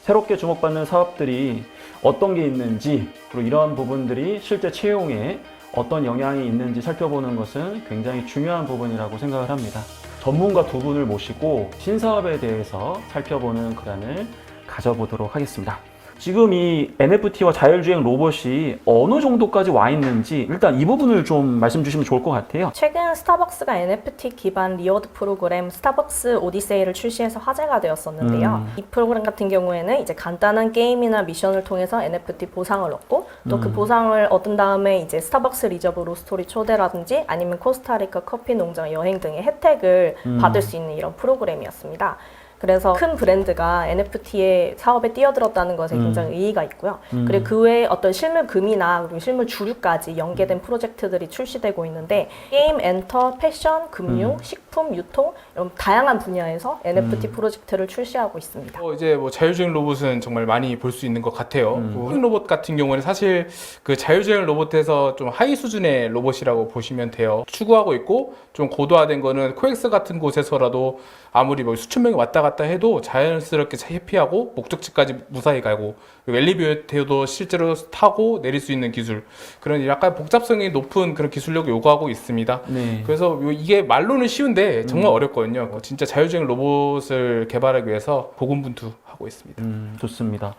새롭게 주목받는 사업들이 어떤 게 있는지, 그리고 이러한 부분들이 실제 채용에 어떤 영향이 있는지 살펴보는 것은 굉장히 중요한 부분이라고 생각을 합니다. 전문가 두 분을 모시고 신사업에 대해서 살펴보는 시간을 가져보도록 하겠습니다. 지금 이 NFT와 자율주행 로봇이 어느 정도까지 와 있는지 일단 이 부분을 좀 말씀 주시면 좋을 것 같아요. 최근 스타벅스가 NFT 기반 리워드 프로그램 스타벅스 오디세이를 출시해서 화제가 되었었는데요. 이 프로그램 같은 경우에는 이제 간단한 게임이나 미션을 통해서 NFT 보상을 얻고 또 그 보상을 얻은 다음에 이제 스타벅스 리저브 로스토리 초대라든지 아니면 코스타리카 커피 농장 여행 등의 혜택을 받을 수 있는 이런 프로그램이었습니다. 그래서 큰 브랜드가 NFT의 사업에 뛰어들었다는 것에 굉장히 의의가 있고요. 그리고 그 외에 어떤 실물금이나 그리고 실물 주류까지 연계된 프로젝트들이 출시되고 있는데 게임, 엔터, 패션, 금융, 식품, 유통 이런 다양한 분야에서 NFT 프로젝트를 출시하고 있습니다. 이제 뭐 자율주행 로봇은 정말 많이 볼 수 있는 것 같아요. 그 로봇 같은 경우는 사실 그 자율주행 로봇에서 좀 하위 수준의 로봇이라고 보시면 돼요. 추구하고 있고 좀 고도화된 거는 코엑스 같은 곳에서라도 아무리 뭐 수천 명이 왔다 갔다 해도 자연스럽게 회피하고 목적지까지 무사히 가고 엘리베이터도 실제로 타고 내릴 수 있는 기술, 그런 약간 복잡성이 높은 그런 기술력을 요구하고 있습니다. 네. 그래서 이게 말로는 쉬운데 정말 어렵거든요. 진짜 자율주행 로봇을 개발하기 위해서 고군분투하고 있습니다. 좋습니다.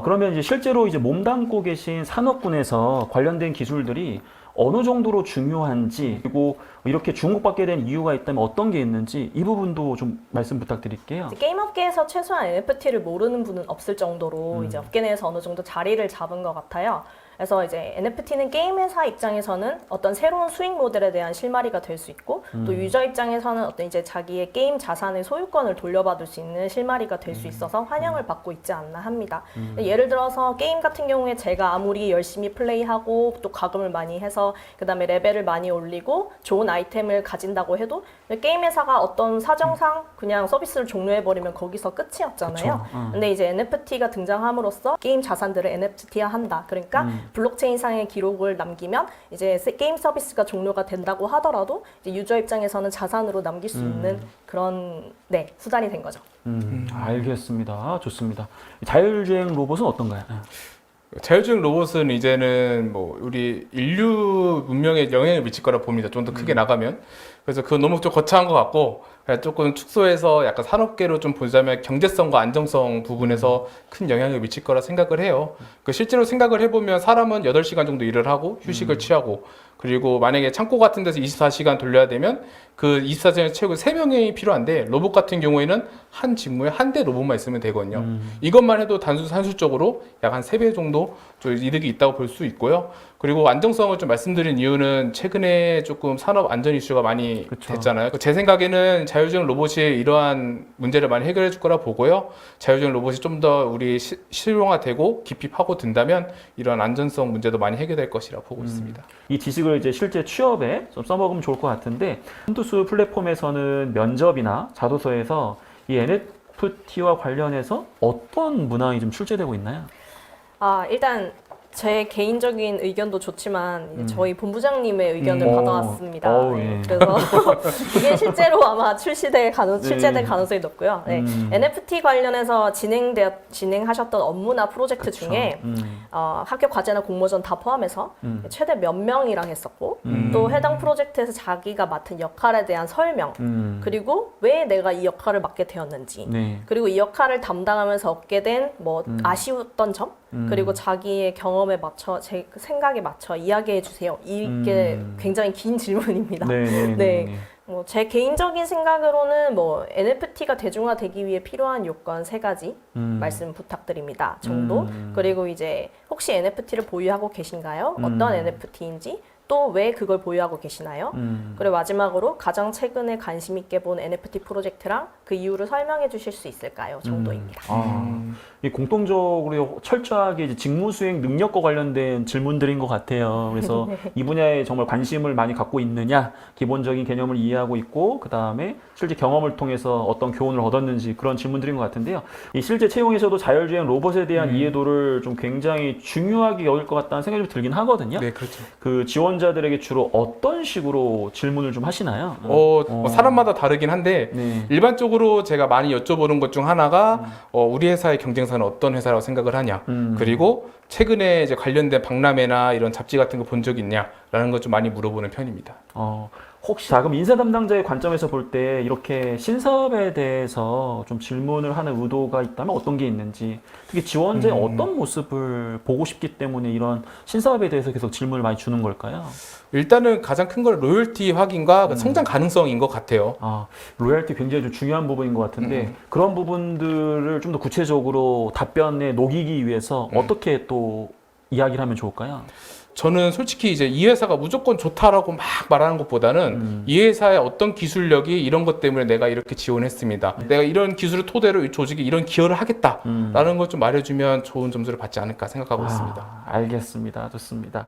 그러면 이제 실제로 이제 몸담고 계신 산업군에서 관련된 기술들이 어느 정도로 중요한지, 그리고 이렇게 주목받게 된 이유가 있다면 어떤 게 있는지 이 부분도 좀 말씀 부탁드릴게요. 게임 업계에서 최소한 NFT를 모르는 분은 없을 정도로 이제 업계 내에서 어느 정도 자리를 잡은 것 같아요. 그래서 이제 NFT는 게임 회사 입장에서는 어떤 새로운 수익 모델에 대한 실마리가 될 수 있고 또 유저 입장에서는 어떤 이제 자기의 게임 자산의 소유권을 돌려받을 수 있는 실마리가 될 수 있어서 환영을 받고 있지 않나 합니다. 예를 들어서 게임 같은 경우에 제가 아무리 열심히 플레이하고 또 과금을 많이 해서 그 다음에 레벨을 많이 올리고 좋은 아이템을 가진다고 해도 게임 회사가 어떤 사정상 그냥 서비스를 종료해버리면 거기서 끝이었잖아요. 근데 이제 NFT가 등장함으로써 게임 자산들을 NFT화한다. 그러니까 블록체인상의 기록을 남기면 이제 게임 서비스가 종료가 된다고 하더라도 이제 유저 입장에서는 자산으로 남길 수 있는 그런 수단이 된 거죠. 알겠습니다. 좋습니다. 자율주행 로봇은 어떤가요? 자율주행 로봇은 이제는 뭐 우리 인류 문명에 영향을 미칠 거라 봅니다. 좀 더 크게 나가면. 그래서 그건 너무 좀 거창한 것 같고, 그냥 조금 축소해서 약간 산업계로 좀 보자면 경제성과 안정성 부분에서 큰 영향을 미칠 거라 생각을 해요. 그 실제로 생각을 해보면 사람은 8시간 정도 일을 하고 휴식을 취하고, 그리고 만약에 창고 같은 데서 24시간 돌려야 되면 그 24시간 채우고 3명이 필요한데 로봇 같은 경우에는 한 직무에 한 대 로봇만 있으면 되거든요. 이것만 해도 단순 산술적으로 약 한 3배 정도 좀 이득이 있다고 볼 수 있고요. 그리고 안정성을 좀 말씀드린 이유는 최근에 조금 산업 안전 이슈가 많이 됐잖아요. 제 생각에는 자율주행 로봇이 이러한 문제를 많이 해결해 줄 거라 보고요. 자율주행 로봇이 좀 더 우리 실용화되고 깊이 파고든다면 이러한 안전성 문제도 많이 해결될 것이라 보고 있습니다. 이 지식을 이제 실제 취업에 좀 써먹으면 좋을 것 같은데, 홈투스 플랫폼에서는 면접이나 자소서에서 이 NFT와 관련해서 어떤 문항이 좀 출제되고 있나요? 일단 제 개인적인 의견도 좋지만 이제 저희 본부장님의 의견을 받아왔습니다. 예. 그래서 이게 실제로 아마 출시될 가능성이 높고요. NFT 관련해서 진행하셨던 업무나 프로젝트 중에 학교 과제나 공모전 다 포함해서 최대 몇 명이랑 했었고 또 해당 프로젝트에서 자기가 맡은 역할에 대한 설명 그리고 왜 내가 이 역할을 맡게 되었는지 그리고 이 역할을 담당하면서 얻게 된 뭐 아쉬웠던 점 그리고 자기의 경험에 맞춰 제 생각에 맞춰 이야기해 주세요. 이게 굉장히 긴 질문입니다. 뭐 제 개인적인 생각으로는 뭐 NFT가 대중화되기 위해 필요한 요건 3가지 말씀 부탁드립니다. 정도. 그리고 이제 혹시 NFT를 보유하고 계신가요? 어떤 NFT인지 또 왜 그걸 보유하고 계시나요? 그리고 마지막으로 가장 최근에 관심 있게 본 NFT 프로젝트랑 그 이유를 설명해 주실 수 있을까요? 정도입니다. 이 공통적으로 철저하게 이제 직무 수행 능력과 관련된 질문들인 것 같아요. 그래서 이 분야에 정말 관심을 많이 갖고 있느냐, 기본적인 개념을 이해하고 있고, 그 다음에 실제 경험을 통해서 어떤 교훈을 얻었는지 그런 질문들인 것 같은데요. 이 실제 채용에서도 자율주행 로봇에 대한 이해도를 좀 굉장히 중요하게 여길 것 같다는 생각이 좀 들긴 하거든요. 네, 그렇죠. 그 지원 지원자들에게 주로 어떤 식으로 질문을 좀 하시나요? 뭐 사람마다 다르긴 한데 네. 일반적으로 제가 많이 여쭤보는 것 중 하나가 우리 회사의 경쟁사는 어떤 회사라고 생각을 하냐, 그리고 최근에 이제 관련된 박람회나 이런 잡지 같은 거 본 적 있냐라는 것 좀 많이 물어보는 편입니다. 혹시 자금 인사 담당자의 관점에서 볼 때 이렇게 신사업에 대해서 좀 질문을 하는 의도가 있다면 어떤 게 있는지, 특히 지원자의 어떤 모습을 보고 싶기 때문에 이런 신사업에 대해서 계속 질문을 많이 주는 걸까요? 일단은 가장 큰 건 로열티 확인과 그 성장 가능성인 것 같아요. 로열티 굉장히 좀 중요한 부분인 것 같은데 그런 부분들을 좀 더 구체적으로 답변에 녹이기 위해서 어떻게 또 이야기를 하면 좋을까요? 저는 솔직히 이제 이 회사가 무조건 좋다라고 막 말하는 것보다는 이 회사의 어떤 기술력이 이런 것 때문에 내가 이렇게 지원했습니다. 내가 이런 기술을 토대로 이 조직이 이런 기여를 하겠다라는 것 좀 말해주면 좋은 점수를 받지 않을까 생각하고 있습니다. 알겠습니다. 좋습니다.